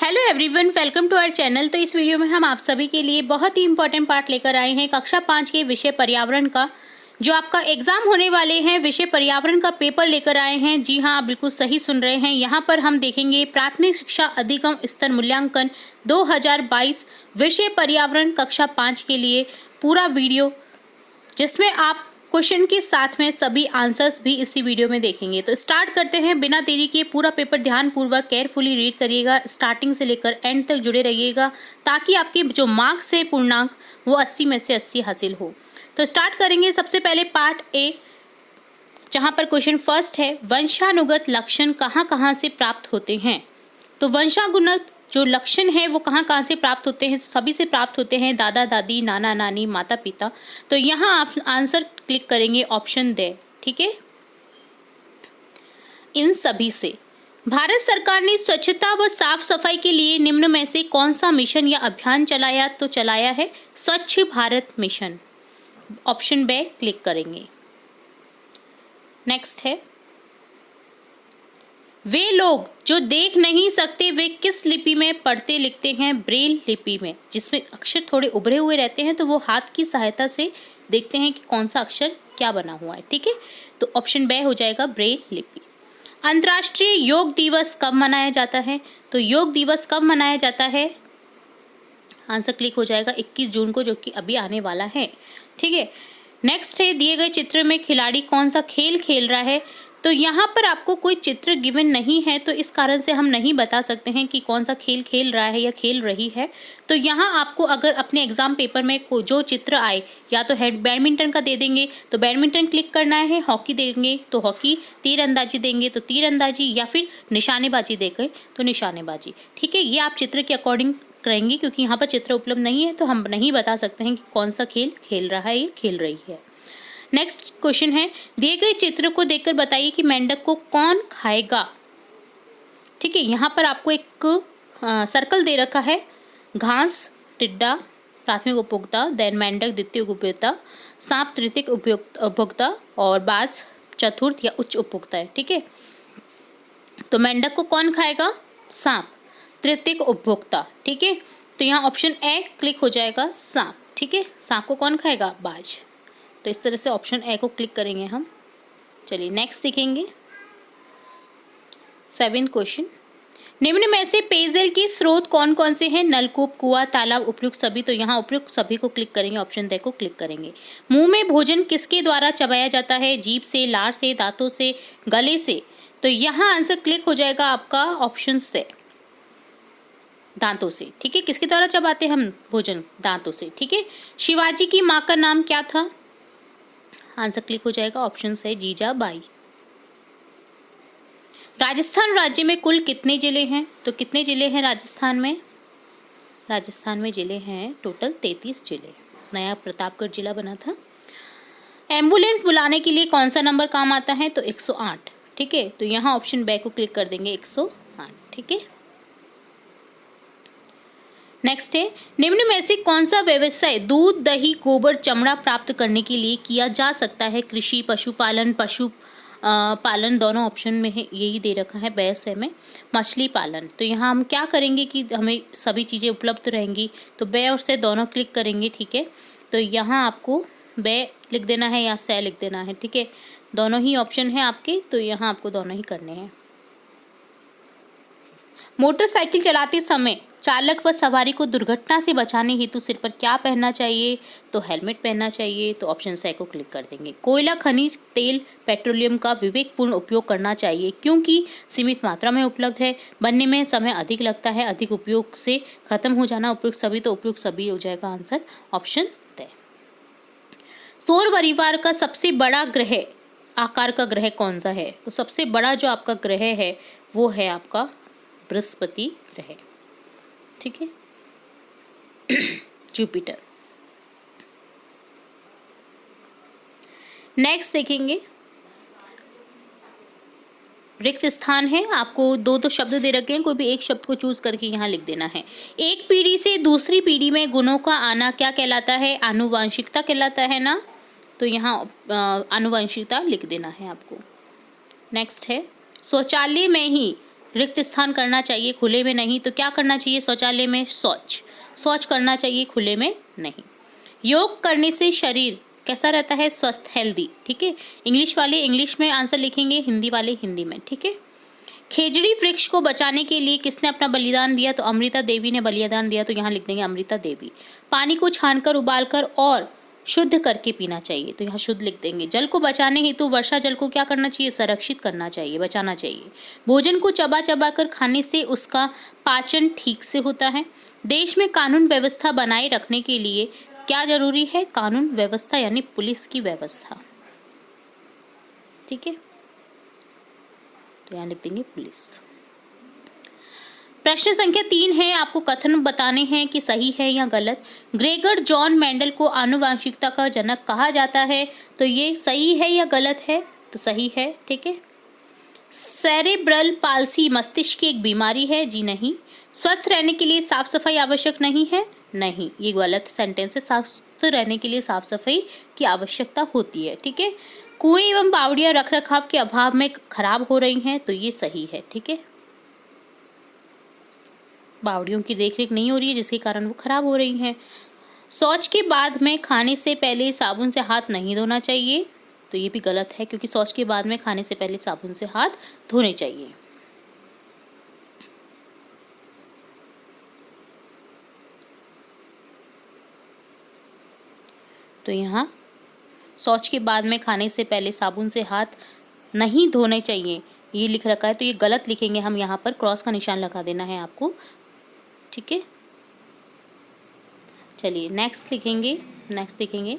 Hello everyone, welcome to our channel. तो इस video में हम आप सभी के लिए बहुत ही इंपॉर्टेंट पार्ट लेकर आए हैं कक्षा 5 के विषय पर्यावरण का। जो आपका एग्जाम होने वाले हैं विषय पर्यावरण का पेपर लेकर आए हैं। जी हाँ, आप बिल्कुल सही सुन रहे हैं। यहाँ पर हम देखेंगे प्राथमिक शिक्षा अधिगम स्तर मूल्यांकन 2022 विषय पर्यावरण कक्षा 5 के लिए पूरा वीडियो, जिसमें आप क्वेश्चन के साथ में सभी आंसर्स भी इसी वीडियो में देखेंगे। तो स्टार्ट करते हैं बिना देरी के। पूरा पेपर ध्यानपूर्वक केयरफुली रीड करिएगा, स्टार्टिंग से लेकर एंड तक जुड़े रहिएगा, ताकि आपके जो मार्क्स है पूर्णांक वो 80 में से 80 हासिल हो। तो स्टार्ट करेंगे सबसे पहले पार्ट ए, जहाँ पर क्वेश्चन फर्स्ट है, वंशानुगत लक्षण कहाँ कहाँ से प्राप्त होते हैं। तो वंशानुगत जो लक्षण है वो कहाँ कहाँ से प्राप्त होते हैं, सभी से प्राप्त होते हैं, दादा दादी, नाना नानी, माता पिता। तो यहाँ आप आंसर क्लिक करेंगे ऑप्शन दे, ठीक है, इन सभी से। भारत सरकार ने स्वच्छता व साफ सफाई के लिए निम्न में से कौन सा मिशन या अभियान चलाया, तो चलाया है स्वच्छ भारत मिशन। ऑप्शन बे क्लिक करेंगे। नेक्स्ट है, वे लोग जो देख नहीं सकते वे किस लिपि में पढ़ते लिखते हैं, ब्रेल लिपि में। जिसमें अक्षर थोड़े उभरे हुए रहते हैं तो वो हाथ की सहायता से देखते हैं कि कौन सा अक्षर क्या बना हुआ है, ठीक है। तो ऑप्शन बे हो जाएगा ब्रेल लिपि। अंतर्राष्ट्रीय योग दिवस कब मनाया जाता है, तो योग दिवस कब मनाया जाता है, आंसर क्लिक हो जाएगा 21 जून को, जो कि अभी आने वाला है, ठीक है। नेक्स्ट है, दिए गए चित्र में खिलाड़ी कौन सा खेल खेल रहा है। तो यहाँ पर आपको कोई चित्र गिवन नहीं है, तो इस कारण से हम नहीं बता सकते हैं कि कौन सा खेल खेल रहा है या खेल रही है। तो यहाँ आपको अगर अपने एग्जाम पेपर में जो चित्र आए, या तो बैडमिंटन का दे देंगे तो बैडमिंटन क्लिक करना है, हॉकी देंगे तो हॉकी, तीरंदाजी देंगे तो तीरंदाजी, या फिर निशानेबाजी देंगे तो निशानेबाजी, ठीक है। ये आप चित्र के अकॉर्डिंग करेंगे, क्योंकि यहाँ पर चित्र उपलब्ध नहीं है तो हम नहीं बता सकते हैं कि कौन सा खेल खेल रहा है या खेल रही है। नेक्स्ट क्वेश्चन है, दिए गए चित्र को देखकर बताइए कि मेंढक को कौन खाएगा, ठीक है। यहाँ पर आपको एक सर्कल दे रखा है, घास, टिड्डा प्राथमिक उपभोक्ता, देन मेंढक द्वितीय उपभोक्ता, सांप तृतीय उपभोक्ता और बाज चतुर्थ या उच्च उपभोक्ता है, ठीक है। तो मेंढक को कौन खाएगा, सांप, तृतीय उपभोक्ता, ठीक है। तो यहाँ ऑप्शन ए क्लिक हो जाएगा, सांप, ठीक है। सांप को कौन खाएगा, बाज। तो इस तरह से ऑप्शन ए को क्लिक करेंगे हम। चलिए नेक्स्ट देखेंगे 7th क्वेश्चन, निम्न में से पेयजल के स्रोत कौन कौन से हैं, नलकूप, कुआं, तालाब, उपयुक्त सभी। तो यहाँ उपयुक्त सभी को क्लिक करेंगे, ऑप्शन दे को क्लिक करेंगे। मुंह में भोजन किसके द्वारा चबाया जाता है, जीभ से, लार से, दांतों से, गले से। तो यहाँ आंसर क्लिक हो जाएगा आपका ऑप्शन से, दांतों से, ठीक है। किसके द्वारा चबाते हैं हम भोजन, दांतों से, ठीक है। शिवाजी की माँ का नाम क्या था, आंसर क्लिक हो जाएगा ऑप्शन से, जीजाबाई। राजस्थान राज्य में कुल कितने जिले हैं, तो कितने जिले हैं राजस्थान में, राजस्थान में जिले हैं टोटल 33 जिले। नया प्रतापगढ़ जिला बना था। एम्बुलेंस बुलाने के लिए कौन सा नंबर काम आता है, तो 108, ठीक है। तो यहाँ ऑप्शन बे को क्लिक कर देंगे, 108, ठीक है। नेक्स्ट है, निम्न में से कौन सा व्यवसाय दूध, दही, गोबर, चमड़ा प्राप्त करने के लिए किया जा सकता है, कृषि, पशुपालन, पालन दोनों ऑप्शन में है, यही दे रखा है बेस है में, मछली पालन। तो यहाँ हम क्या करेंगे कि हमें सभी चीज़ें उपलब्ध रहेंगी, तो बे और से दोनों क्लिक करेंगे, ठीक है। तो यहाँ आपको बे लिख देना है या से लिख देना है, ठीक है। दोनों ही ऑप्शन है आपके, तो यहाँ आपको दोनों ही करने हैं। मोटरसाइकिल चलाते समय चालक व सवारी को दुर्घटना से बचाने हेतु सिर पर क्या पहनना चाहिए, तो हेलमेट पहनना चाहिए। तो ऑप्शन से को क्लिक कर देंगे। कोयला, खनिज तेल, पेट्रोलियम का विवेकपूर्ण उपयोग करना चाहिए, क्योंकि सीमित मात्रा में उपलब्ध है, बनने में समय अधिक लगता है, अधिक उपयोग से खत्म हो जाना, उपयुक्त सभी। तो उपयुक्त सभी हो जाएगा आंसर, ऑप्शन तय। सौर परिवार का सबसे बड़ा ग्रह आकार का ग्रह कौन सा है, तो सबसे बड़ा जो आपका ग्रह है वो है आपका बृहस्पति ग्रह, ठीक है, जुपिटर। नेक्स्ट देखेंगे, रिक्त स्थान है, आपको दो शब्द दे रखे हैं, कोई भी एक शब्द को चूज करके यहाँ लिख देना है। एक पीढ़ी से दूसरी पीढ़ी में गुणों का आना क्या कहलाता है, आनुवंशिकता कहलाता है ना। तो यहाँ आनुवंशिकता लिख देना है आपको। नेक्स्ट है, शौचालय में ही रिक्त स्थान करना चाहिए, खुले में नहीं। तो क्या करना चाहिए शौचालय में? शौच करना चाहिए, खुले में नहीं। योग करने से शरीर कैसा रहता है? स्वस्थ, हेल्दी। ठीक है, इंग्लिश वाले इंग्लिश में आंसर लिखेंगे, हिंदी वाले हिंदी में। ठीक है, खेजड़ी वृक्ष को बचाने के लिए किसने अपना बलिदान दिया? तो अमृता देवी ने बलिदान दिया, तो यहाँ लिख देंगे अमृता देवी। पानी को छानकर, उबालकर और शुद्ध करके पीना चाहिए, तो यहाँ शुद्ध लिख देंगे। जल को बचाने हेतु वर्षा जल को क्या करना चाहिए? संरक्षित करना चाहिए, बचाना चाहिए। भोजन को चबा चबा कर खाने से उसका पाचन ठीक से होता है। देश में कानून व्यवस्था बनाए रखने के लिए क्या जरूरी है? कानून व्यवस्था यानी पुलिस की व्यवस्था। ठीक है, तो यहाँ लिख देंगे पुलिस। प्रश्न संख्या 3 है, आपको कथन बताने हैं कि सही है या गलत। ग्रेगर जॉन मेंडल को आनुवंशिकता का जनक कहा जाता है, तो ये सही है या गलत है? तो सही है। ठीक है, सेरेब्रल पाल्सी मस्तिष्क की एक बीमारी है? जी नहीं। स्वस्थ रहने के लिए साफ सफाई आवश्यक नहीं है? नहीं, ये गलत सेंटेंस है। स्वस्थ रहने के लिए साफ सफाई की आवश्यकता होती है। ठीक है, कुएं एवं बावड़ियां रख रखाव के अभाव में खराब हो रही हैं, तो ये सही है। ठीक है, बावड़ियों की देखरेख नहीं हो रही है जिसके कारण वो खराब हो रही हैं। शौच के बाद में खाने से पहले साबुन से हाथ नहीं धोना चाहिए, तो ये भी गलत है, क्योंकि शौच के बाद में खाने से पहले साबुन से हाथ धोने चाहिए। तो यहाँ शौच के बाद में खाने से पहले साबुन से हाथ नहीं धोने चाहिए, ये लिख रखा है, तो ये गलत लिखेंगे हम। यहाँ पर क्रॉस का निशान लगा देना है आपको। ठीक है, चलिए नेक्स्ट लिखेंगे।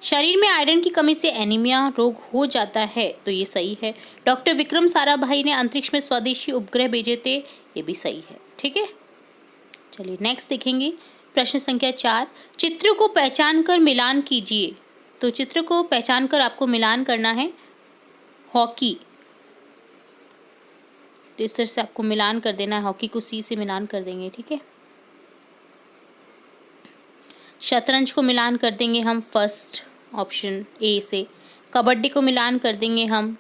शरीर में आयरन की कमी से एनीमिया रोग हो जाता है, तो ये सही है। डॉक्टर विक्रम साराभाई ने अंतरिक्ष में स्वदेशी उपग्रह भेजे थे, ये भी सही है। ठीक है, चलिए नेक्स्ट देखेंगे। प्रश्न संख्या 4, चित्र को पहचान कर मिलान कीजिए। तो चित्र को पहचान कर आपको मिलान करना है। हॉकी, तो इस तरह से आपको मिलान कर देना है। हॉकी को सी से मिलान कर देंगे। ठीक है, शतरंज को मिलान कर देंगे हम फर्स्ट ऑप्शन ए से। कबड्डी को मिलान कर देंगे हम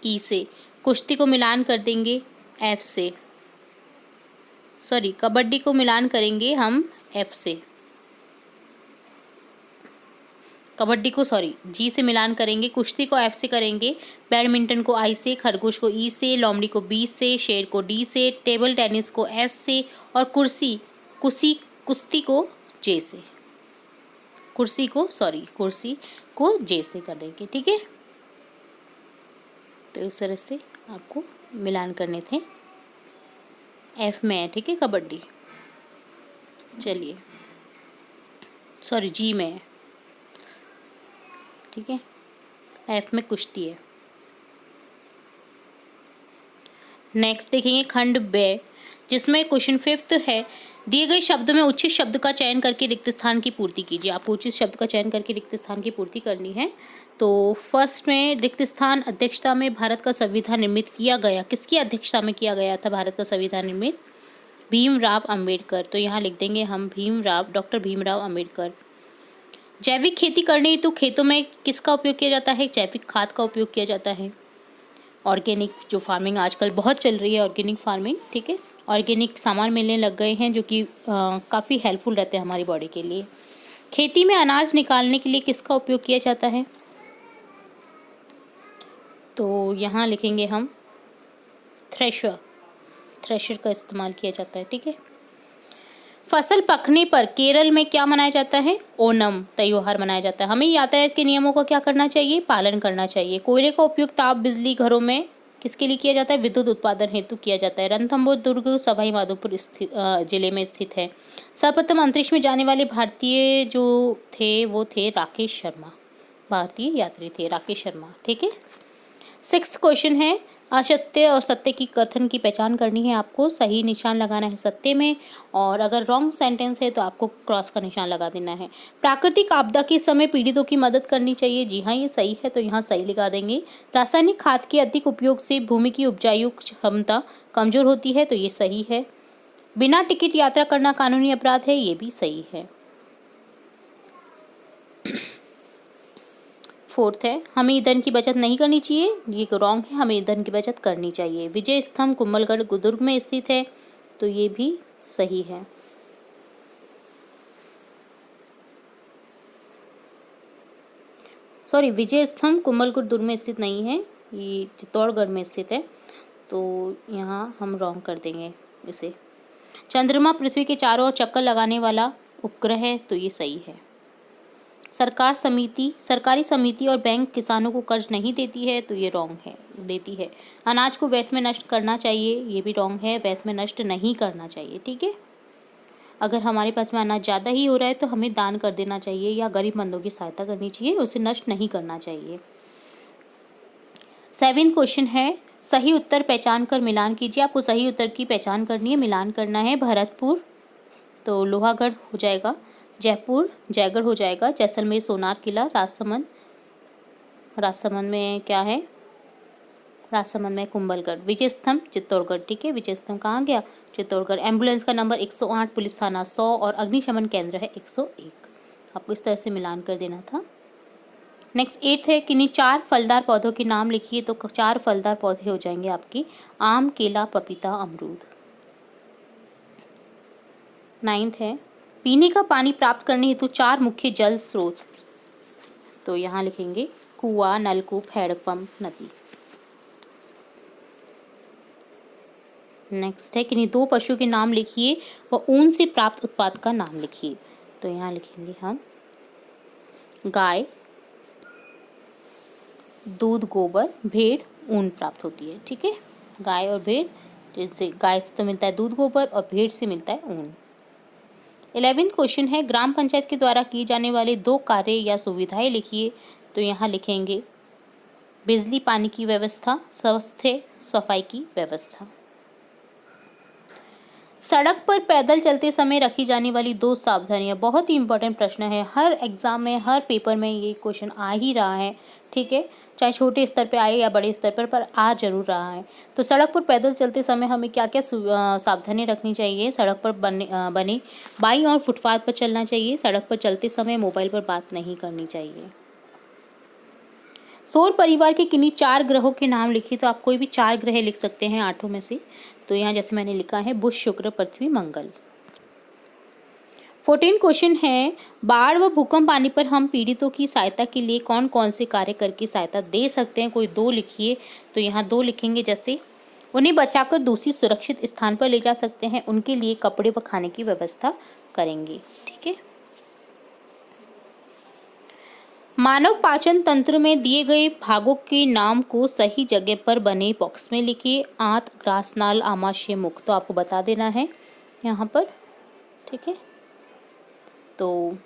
ई से। कुश्ती को मिलान कर देंगे एफ से। कबड्डी को मिलान करेंगे हम एफ से। कबड्डी को जी से मिलान करेंगे। कुश्ती को एफ से करेंगे। बैडमिंटन को आई से। खरगोश को ई से। लोमड़ी को बी से। शेर को डी से। टेबल टेनिस को एस से। और कुश्ती को जे से। कुर्सी को जे से कर देंगे। ठीक है, तो इस तरह से आपको मिलान करने थे। एफ में है, ठीक है, कबड्डी। चलिए जी में है, ठीक है, एफ में कुश्ती है। नेक्स्ट देखेंगे खंड बे, जिसमें क्वेश्चन 5 है। दिए गए शब्द में उचित शब्द का चयन करके रिक्त स्थान की पूर्ति कीजिए। आपको उचित शब्द का चयन करके रिक्त स्थान की पूर्ति करनी है। तो फर्स्ट में रिक्त स्थान अध्यक्षता में भारत का संविधान निर्मित किया गया। किसकी अध्यक्षता में किया गया था भारत का संविधान निर्मित? भीमराव अंबेडकर। तो यहाँ लिख देंगे हम डॉक्टर भीमराव अंबेडकर। जैविक खेती करने हेतु खेतों में किसका उपयोग किया जाता है? जैविक खाद का उपयोग किया जाता है। ऑर्गेनिक जो फार्मिंग आजकल बहुत चल रही है, ऑर्गेनिक फार्मिंग, ठीक है, ऑर्गेनिक सामान मिलने लग गए हैं जो कि काफ़ी हेल्पफुल रहते हैं हमारी बॉडी के लिए। खेती में अनाज निकालने के लिए किसका उपयोग किया जाता है? तो यहाँ लिखेंगे हम थ्रेशर का इस्तेमाल किया जाता है, ठीक है। फसल पकने पर केरल में क्या मनाया जाता है? ओणम त्योहार मनाया जाता है। हमें यातायात के नियमों का क्या करना चाहिए? पालन करना चाहिए। कोयले का उपयोग ताप बिजली घरों में किसके लिए किया जाता है? विद्युत उत्पादन हेतु किया जाता है। रणथंभौर दुर्ग सवाई माधोपुर जिले में स्थित है। सर्वप्रथम अंतरिक्ष में जाने वाले भारतीय जो थे वो थे राकेश शर्मा, भारतीय यात्री थे राकेश शर्मा, ठीक है। 6th क्वेश्चन है, असत्य और सत्य की कथन की पहचान करनी है आपको। सही निशान लगाना है सत्य में, और अगर रॉन्ग सेंटेंस है तो आपको क्रॉस का निशान लगा देना है। प्राकृतिक आपदा के समय पीड़ितों की मदद करनी चाहिए। जी हाँ, ये सही है, तो यहाँ सही लगा देंगे। रासायनिक खाद के अधिक उपयोग से भूमि की उपजाऊ क्षमता कमजोर होती है, तो ये सही है। बिना टिकट यात्रा करना कानूनी अपराध है, ये भी सही है। 4th है, हमें ईंधन की बचत नहीं करनी चाहिए, ये रॉन्ग है, हमें ईंधन की बचत करनी चाहिए। विजय स्तंभ कुंभलगढ़ दुर्ग में स्थित है, तो ये भी सही है। सॉरी, विजय स्तंभ कुंभलगढ़ दुर्ग में स्थित नहीं है, ये चित्तौड़गढ़ में स्थित है, तो यहाँ हम रॉन्ग कर देंगे इसे। चंद्रमा पृथ्वी के चारों ओर चक्कर लगाने वाला उपग्रह है, तो ये सही है। सरकारी समिति और बैंक किसानों को कर्ज नहीं देती है, तो ये रॉन्ग है, देती है। अनाज को व्यर्थ में नष्ट करना चाहिए, ये भी रॉन्ग है, व्यर्थ में नष्ट नहीं करना चाहिए, ठीक है। अगर हमारे पास में अनाज ज़्यादा ही हो रहा है तो हमें दान कर देना चाहिए या गरीबमंदों की सहायता करनी चाहिए, उसे नष्ट नहीं करना चाहिए। 7 क्वेश्चन है, सही उत्तर पहचान कर मिलान कीजिए। आपको सही उत्तर की पहचान करनी है, मिलान करना है। भरतपुर तो लोहागढ़ हो जाएगा, जयपुर जयगढ़ हो जाएगा, जैसलमेर सोनार किला, राजसमंद में क्या है, राजसमंद में कुंभलगढ़। विजय स्तंभ चित्तौड़गढ़, ठीक है, विजय स्तंभ कहाँ गया, चित्तौड़गढ़। एम्बुलेंस का नंबर 108, पुलिस थाना 100 और अग्निशमन केंद्र है 101। आपको इस तरह से मिलान कर देना था। नेक्स्ट 8th है, किन्हीं 4 फलदार पौधों के नाम लिखिए, तो 4 फलदार पौधे हो जाएंगे आपकी, आम, केला, पपीता, अमरूद। 9th है, पीने का पानी प्राप्त करने हेतु 4 मुख्य जल स्रोत, तो यहाँ लिखेंगे कुआं, नलकूप, हैंडपंप, नदी। नेक्स्ट है, किन्हीं 2 पशुओं के नाम लिखिए व ऊन से प्राप्त उत्पाद का नाम लिखिए, तो यहाँ लिखेंगे हम गाय, दूध, गोबर, भेड़, ऊन प्राप्त होती है, ठीक है। गाय और भेड़, जिनसे गाय से तो मिलता है दूध, गोबर, और भेड़ से मिलता है ऊन। 11th क्वेश्चन है, ग्राम पंचायत के द्वारा किए जाने वाले 2 कार्य या सुविधाएं लिखिए, तो यहाँ लिखेंगे बिजली पानी की व्यवस्था, स्वास्थ्य सफाई की व्यवस्था। सड़क पर पैदल चलते समय रखी जाने वाली 2 सावधानियां, बहुत ही इंपॉर्टेंट प्रश्न है, हर एग्जाम में, हर पेपर में ये क्वेश्चन आ ही रहा है, ठीक है, चाहे छोटे स्तर पे आए या बड़े स्तर पर आ जरूर रहा है। तो सड़क पर पैदल चलते समय हमें क्या क्या सावधानियां रखनी चाहिए। सड़क पर बने बाईं और फुटपाथ पर चलना चाहिए। सड़क पर चलते समय मोबाइल पर बात नहीं करनी चाहिए। सौर परिवार के किन्हीं 4 ग्रहों के नाम लिखिए, तो आप कोई भी 4 ग्रह लिख सकते हैं 8 में से, तो यहाँ जैसे मैंने लिखा है बुध, शुक्र, पृथ्वी, मंगल। 14 क्वेश्चन है, बाढ़ व भूकंप आने पर हम पीड़ितों की सहायता के लिए कौन कौन से कार्य करके सहायता दे सकते हैं, कोई 2 लिखिए, तो यहाँ 2 लिखेंगे, जैसे उन्हें बचाकर दूसरी सुरक्षित स्थान पर ले जा सकते हैं, उनके लिए कपड़े व खाने की व्यवस्था करेंगे, ठीक है। मानव पाचन तंत्र में दिए गए भागों के नाम को सही जगह पर बने बॉक्स में लिखिए। आंत, ग्रासनाल, आमाशय, मुख, तो आपको बता देना है यहाँ पर, ठीक है। तो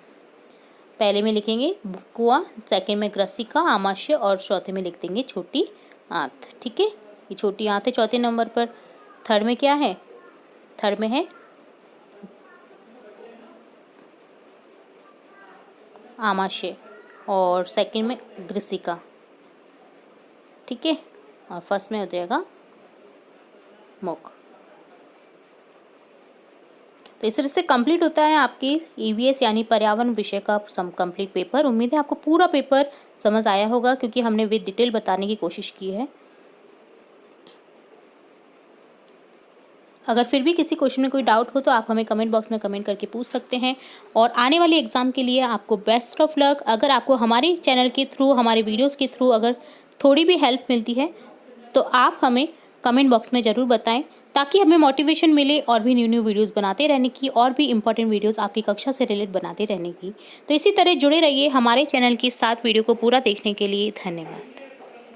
पहले में लिखेंगे कुआं, सेकंड में ग्रसिका, आमाशय, और चौथे में लिख देंगे छोटी आंत, ठीक है। ये छोटी आंत है चौथे नंबर पर। थर्ड में क्या है, थर्ड में है आमाशय और सेकंड में ग्रसिका, ठीक है, और फर्स्ट में हो जाएगा मुख। तो इस तरह से कंप्लीट होता है आपके EVS यानी पर्यावरण विषय का कंप्लीट पेपर। उम्मीद है आपको पूरा पेपर समझ आया होगा, क्योंकि हमने विद डिटेल बताने की कोशिश की है। अगर फिर भी किसी क्वेश्चन में कोई डाउट हो तो आप हमें कमेंट बॉक्स में कमेंट करके पूछ सकते हैं। और आने वाले एग्ज़ाम के लिए आपको बेस्ट ऑफ लक। अगर आपको हमारे चैनल के थ्रू, हमारे वीडियोस के थ्रू अगर थोड़ी भी हेल्प मिलती है तो आप हमें कमेंट बॉक्स में ज़रूर बताएं, ताकि हमें मोटिवेशन मिले और भी न्यू वीडियोस बनाते रहने की, और भी इंपॉर्टेंट वीडियोस आपकी कक्षा से रिलेटेड बनाते रहने की। तो इसी तरह जुड़े रहिए हमारे चैनल के साथ। वीडियो को पूरा देखने के लिए धन्यवाद।